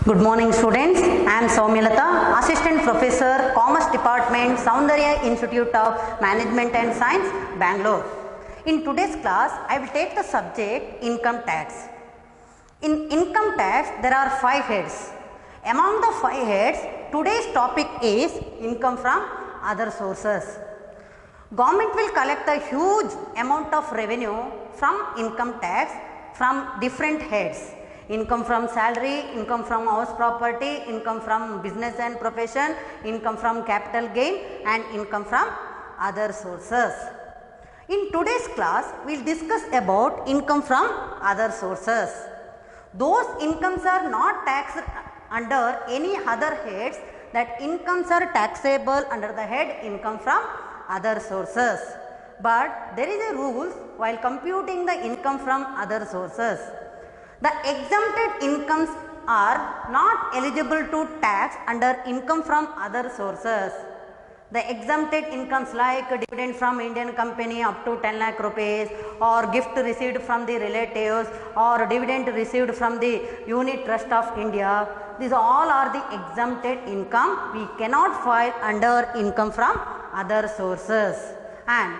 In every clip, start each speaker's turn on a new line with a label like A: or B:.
A: Good morning students, I am Soumyalata, Assistant Professor, Commerce Department, Soundarya Institute of Management and Science, Bangalore. In today's class, I will take the subject income tax. In income tax, there are 5 heads. Among the 5 heads, today's topic is income from other sources. Government will collect a huge amount of revenue from income tax from different heads. Income from salary, income from house property, income from business and profession, income from capital gain and income from other sources. In today's class, we will discuss about income from other sources. Those incomes are not taxed under any other heads, that incomes are taxable under the head income from other sources. But there is a rule while computing the income from other sources. The exempted incomes are not eligible to tax under income from other sources. The exempted incomes like dividend from Indian company up to 10 lakh rupees, or gift received from the relatives, or dividend received from the unit trust of India, these all are the exempted income. We cannot file under income from other sources. And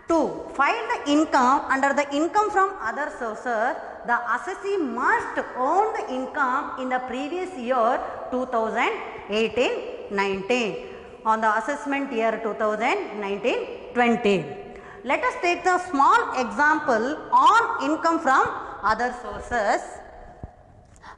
A: to file the income under the income from other sources, the assessee must own the income in the previous year 2018-19 on the assessment year 2019-20. Let us take the small example on income from other sources.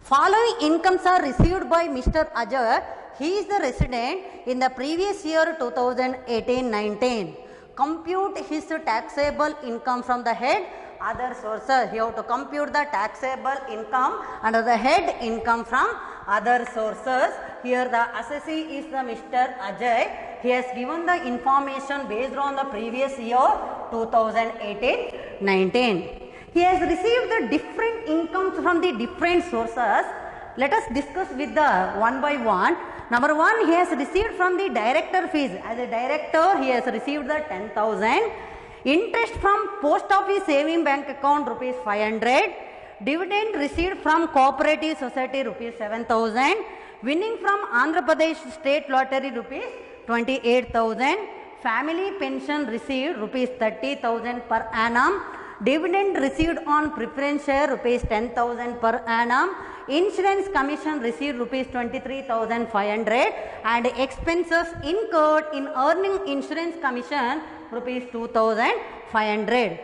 A: Following incomes are received by Mr. Ajay. He is the resident in the previous year 2018-19. Compute his taxable income from the head other sources. You have to compute the taxable income under the head income from other sources. Here the assessee is the Mr. Ajay. He has given the information based on the previous year 2018-19. He has received the different incomes from the different sources. Let us discuss with the one by one. Number 1, he has received from the director fees. As a director, he has received the 10,000. Interest from post office saving bank account rupees 500. Dividend received from cooperative society rupees 7,000. Winning from Andhra Pradesh state lottery rupees 28,000. Family pension received rupees 30,000 per annum. Dividend received on preference share rupees 10,000 per annum. Insurance commission received rupees 23,500 and expenses incurred in earning insurance commission rupees 2,500.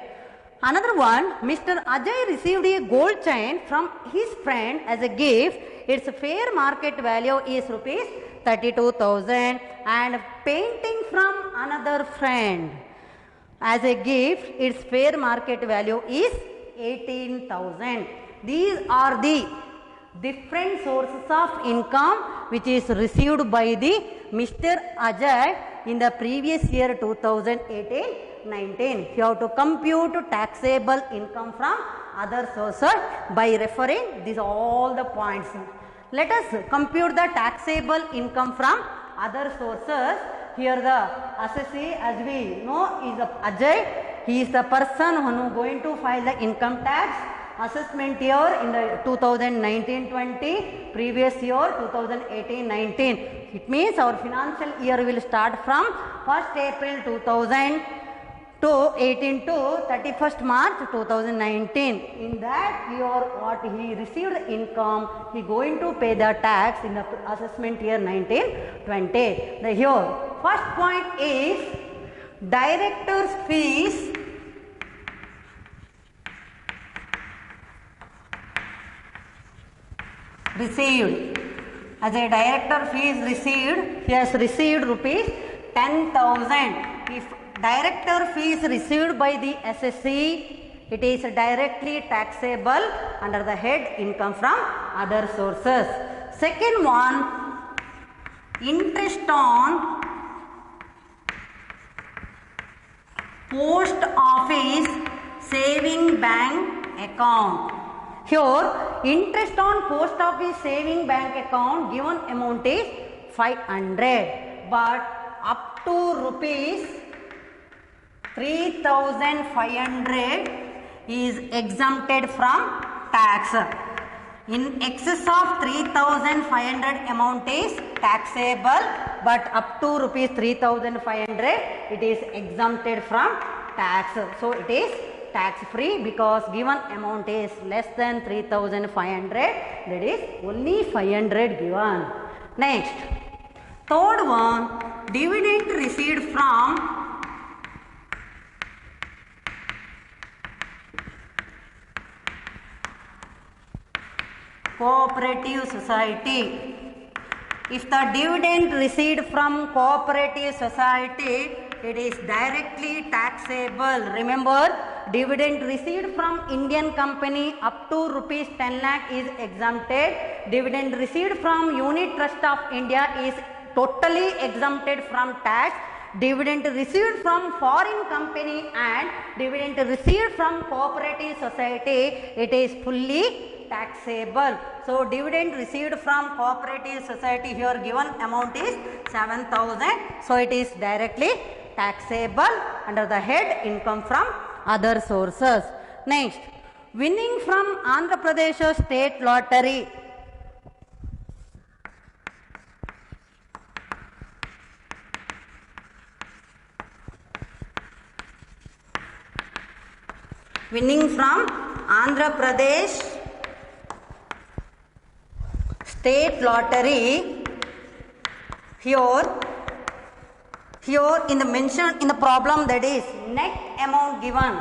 A: Another one, Mr. Ajay received a gold chain from his friend as a gift. Its fair market value is rupees 32,000, and painting from another friend as a gift, its fair market value is 18,000. These are the different sources of income which is received by the Mr. Ajay in the previous year 2018-19. You have to compute taxable income from other sources by referring these all the points. Let us compute the taxable income from other sources. Here the assessee, as we know, is Ajay. He is the person who is going to file the income tax. Assessment year in the 2019-20, previous year 2018-19. It means our financial year will start from 1st April 2018 to 31st March 2019. In that year, what he received income, he going to pay the tax in the assessment year 19-20. The here, first point is director's fees received. As a director fees received, he has received rupees 10,000. If director fees received by the assessee, it is directly taxable under the head income from other sources. Second one, interest on post office saving bank account. Here, interest on post office saving bank account given amount is 500, but up to rupees 3,500 is exempted from tax. In excess of 3,500 amount is taxable, but up to rupees 3,500 it is exempted from tax. So it is tax free because given amount is less than 3,500, that is only 500 given. Next, third one, dividend received from cooperative society. If the dividend received from cooperative society, it is directly taxable. Remember, dividend received from Indian company up to rupees 10 lakh is exempted. Dividend received from Unit Trust of India is totally exempted from tax. Dividend received from foreign company and dividend received from cooperative society, it is fully taxable. So dividend received from cooperative society, here given amount is 7,000. So it is directly taxable under the head income from other sources. Next, winning from Andhra Pradesh State Lottery. Winning from Andhra Pradesh State Lottery, here in the mention in the problem, that is net amount given.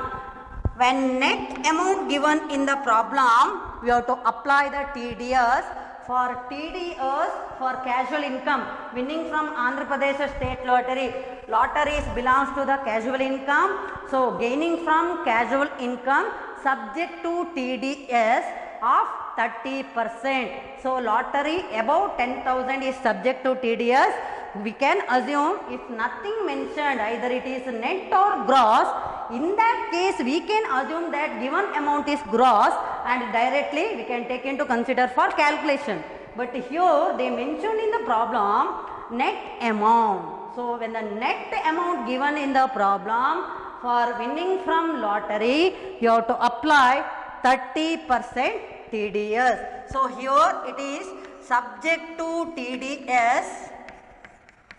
A: When net amount given in the problem, we have to apply the TDS. For TDS, for casual income, winning from Andhra Pradesh State Lottery, lotteries belongs to the casual income. So gaining from casual income subject to TDS of 30%. So lottery above 10,000 is subject to TDS. We can assume if nothing mentioned, either it is net or gross, in that case we can assume that given amount is gross and directly we can take into consider for calculation. But here they mentioned in the problem net amount. So when the net amount given in the problem, for winning from lottery you have to apply 30% TDS. So here it is subject to TDS,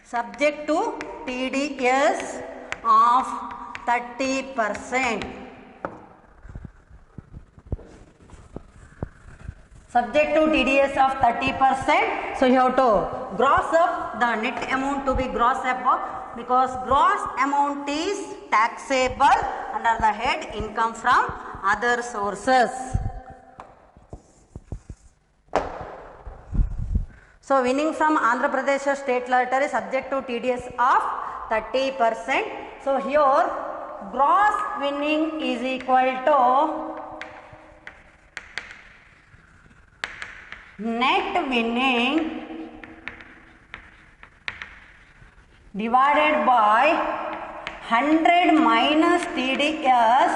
A: subject to TDS of 30%. Subject to TDS of 30%. So you have to gross up the net amount to be gross up, because gross amount is taxable under the head income from other sources. So winning from Andhra Pradesh State Lottery subject to TDS of 30%. So here gross winning is equal to net winning divided by 100 minus TDS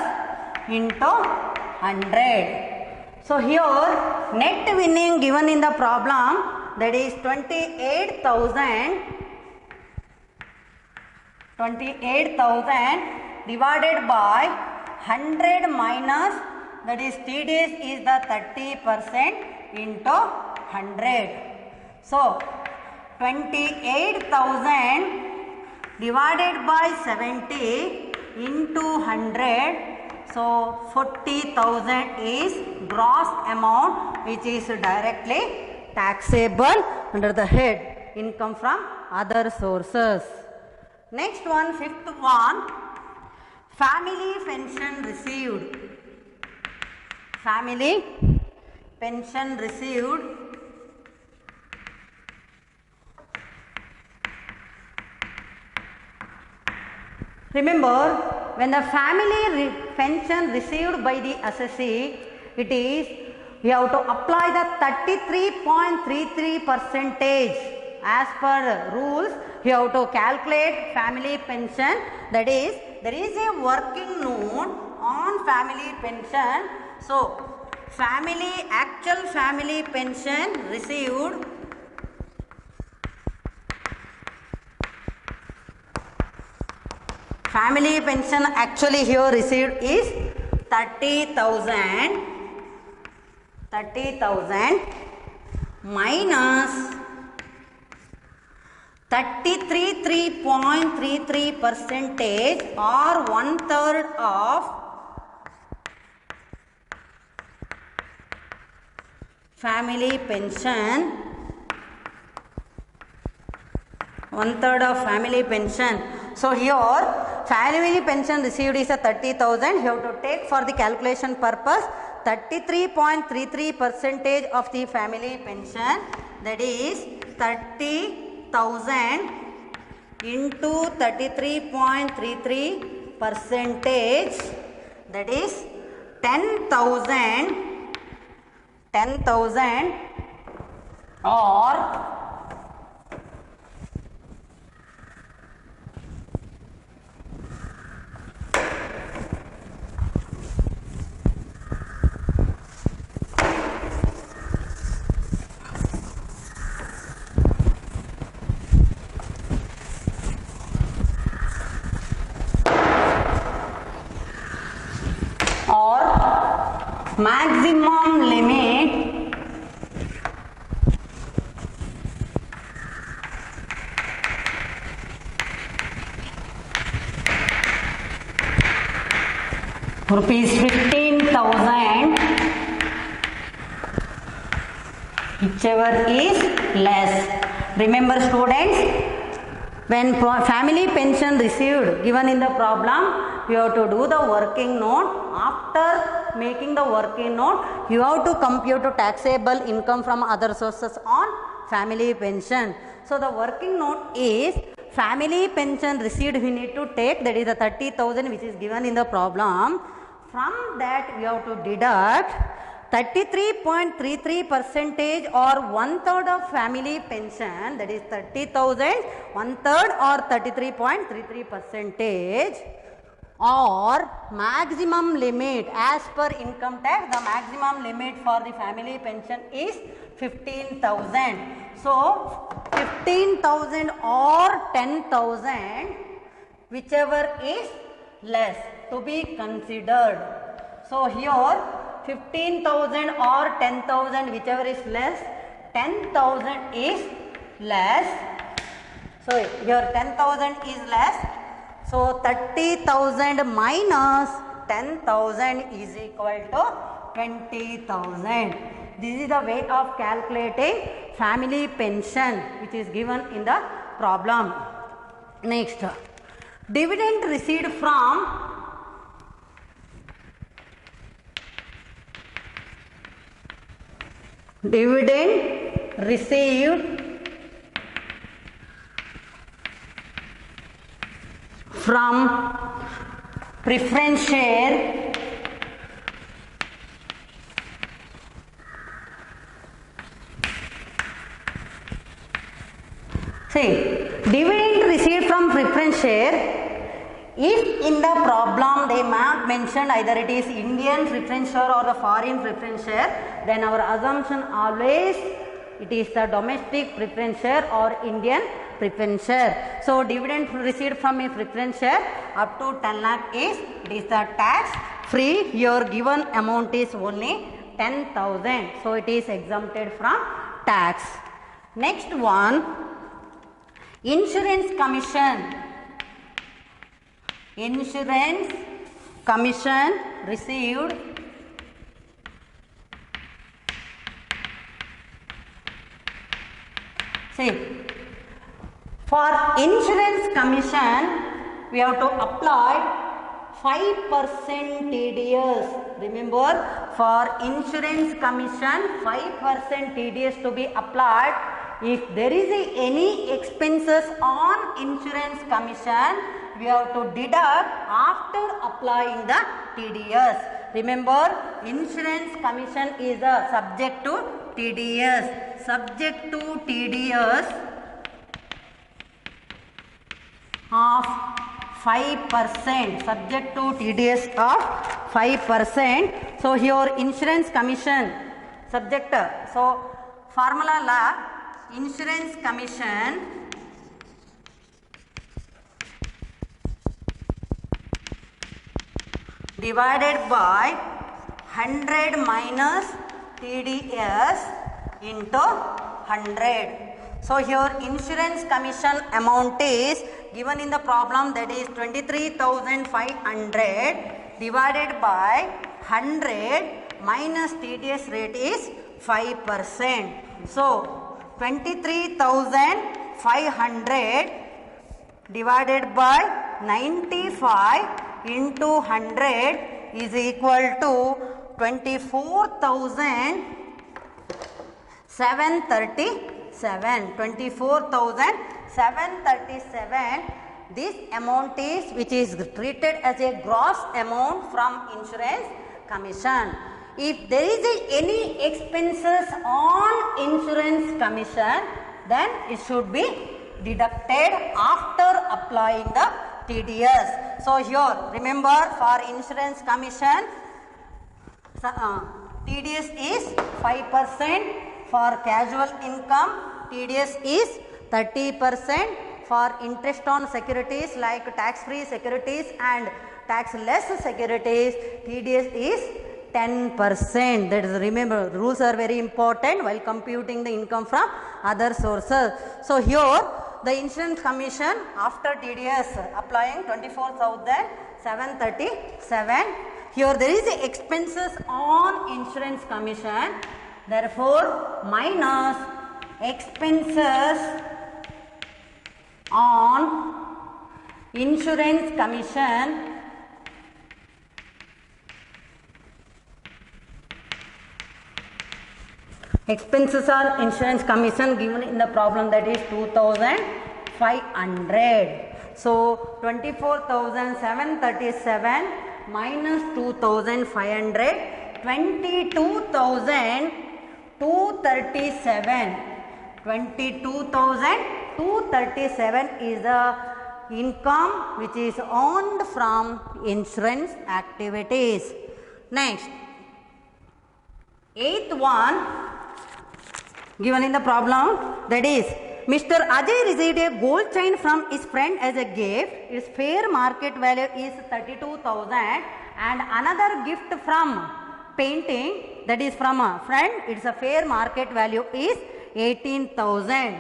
A: into 100. So here net winning given in the problem, that is 28,000 divided by 100 minus, that is TDS is the 30% into 100. So 28,000 divided by 70 into 100. So 40,000 is gross amount which is directly taxable under the head income from other sources. Next one, fifth one, family pension received. Family pension received. Remember, when the family pension received by the assessee, it is, we have to apply the 33.33% as per rules. You have to calculate family pension, that is, there is a working note on family pension. So actual family pension received, family pension actually here received is 30,000 30,000 minus 33.33% or 1/3 of family pension, 1/3 of family pension. So here family pension received is a 30,000. You have to take for the calculation purpose 33.33% of the family pension, that is 30,000 into 33.33%, that is 10,000 or 'maximum limit rupees 15,000, whichever is less. Remember students, when family pension received given in the problem, you have to do the working note. After making the working note, you have to compute taxable income from other sources on family pension. So the working note is family pension received we need to take, that is the 30,000 which is given in the problem. From that we have to deduct 33.33% or 1/3 of family pension, that is 30,000, 1/3 or 33.33%, or maximum limit as per income tax. The maximum limit for the family pension is 15,000. So 15,000 or 10,000, whichever is less to be considered. So here 15,000 or 10,000, whichever is less, 10,000 is less. So here 10,000 is less. So 30,000 minus 10,000 is equal to 20,000. This is the way of calculating family pension which is given in the problem. Next, dividend received from preference share dividend received from preference share, if in the problem they have mentioned either it is Indian preference share or the foreign preference share, then our assumption always it is the domestic preference share or Indian preference share. So dividend received from a preference share up to 10 lakh is, it is the tax free. Your given amount is only 10,000. So it is exempted from tax. Next one, insurance commission. Insurance commission received for insurance commission we have to apply 5% TDS. Remember, for insurance commission 5% TDS to be applied. If there is any expenses on insurance commission, we have to deduct after applying the TDS. Remember, insurance commission is subject to TDS. Subject to TDS of 5%. Subject to TDS of 5%. So here insurance commission subject. So formula law, insurance commission divided by 100 minus TDS into 100. So here insurance commission amount is given in the problem, that is 23,500 divided by 100 minus TDS rate is 5%. So 23,500 divided by 95 into 100 is equal to 24,737. 24,737. This amount is which is treated as a gross amount from insurance commission. If there is any expenses on insurance commission, then it should be deducted after applying the TDS. So here remember, for insurance commission TDS is 5%, for casual income TDS is 30%, for interest on securities like tax free securities and tax less securities TDS is 10%. That is, remember, rules are very important while computing the income from other sources. So here the insurance commission after TDS applying 24,737. Here there is expenses on insurance commission, therefore minus expenses on insurance commission expenses on insurance commission given in the problem, that is 2,500. So 24,737 minus 2,500, 22,237. 22,237 is the income which is earned from insurance activities. Next, eighth one given in the problem, that is Mr. Ajay received a gold chain from his friend as a gift. Its fair market value is 32,000, and another gift from painting, that is from a friend, its a fair market value is 18,000.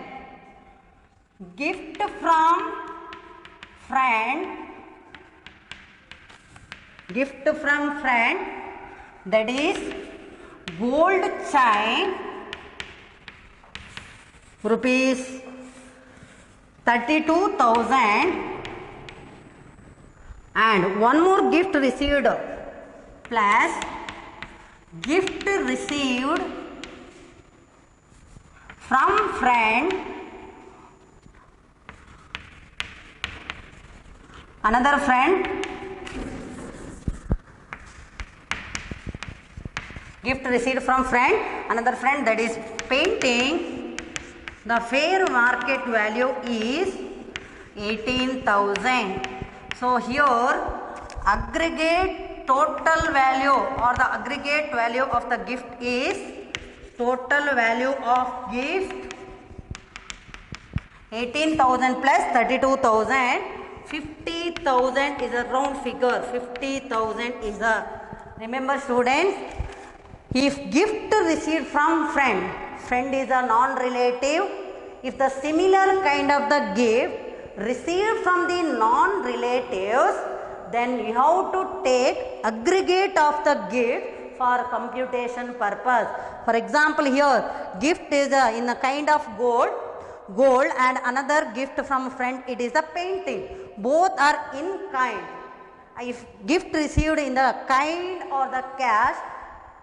A: Gift from friend, that is gold chain rupees 32,000, and one more gift received plus gift received from friend, another friend, gift received from friend, another friend, that is painting. The fair market value is 18,000. So here aggregate total value or the aggregate value of the gift is, total value of gift 18,000 plus 32,000, 50,000 is a round figure. 50,000 is a, remember students, if gift received from friend is a non-relative, if the similar kind of the gift received from the non-relatives, then you have to take aggregate of the gift for computation purpose. For example, here gift is in the kind of gold, and another gift from friend, it is a painting. Both are in kind. If gift received in the kind or the cash,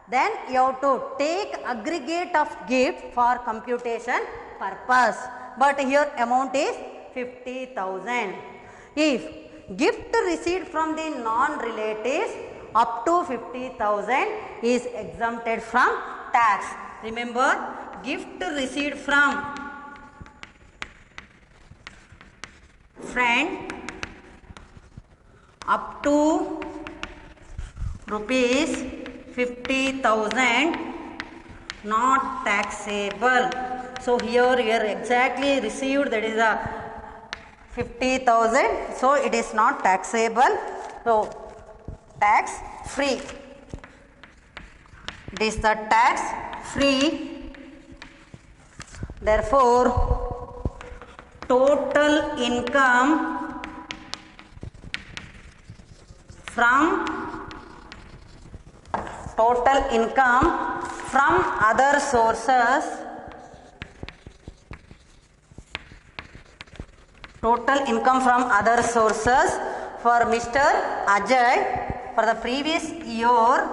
A: then you have to take aggregate of gift for computation purpose. But here amount is 50,000. If gift received from the non-relatives up to 50,000 is exempted from tax. Remember, gift received from friend up to rupees 50,000 not taxable. So here you are exactly received, that is a 50,000, so it is not taxable, so tax free. It is the tax free. Therefore, total income from other sources, for Mr. Ajay for the previous year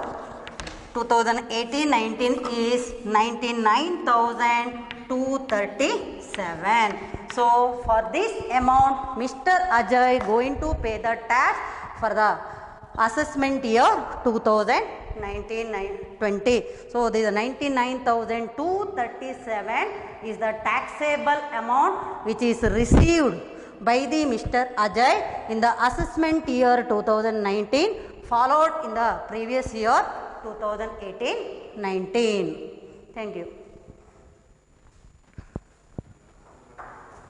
A: 2018-19 is 99,237. So for this amount Mr. Ajay going to pay the tax for the assessment year 2019-20. So this 99,237 is the taxable amount which is received by the Mr. Ajay in the assessment year 2019 followed in the previous year 2018-19. Thank you.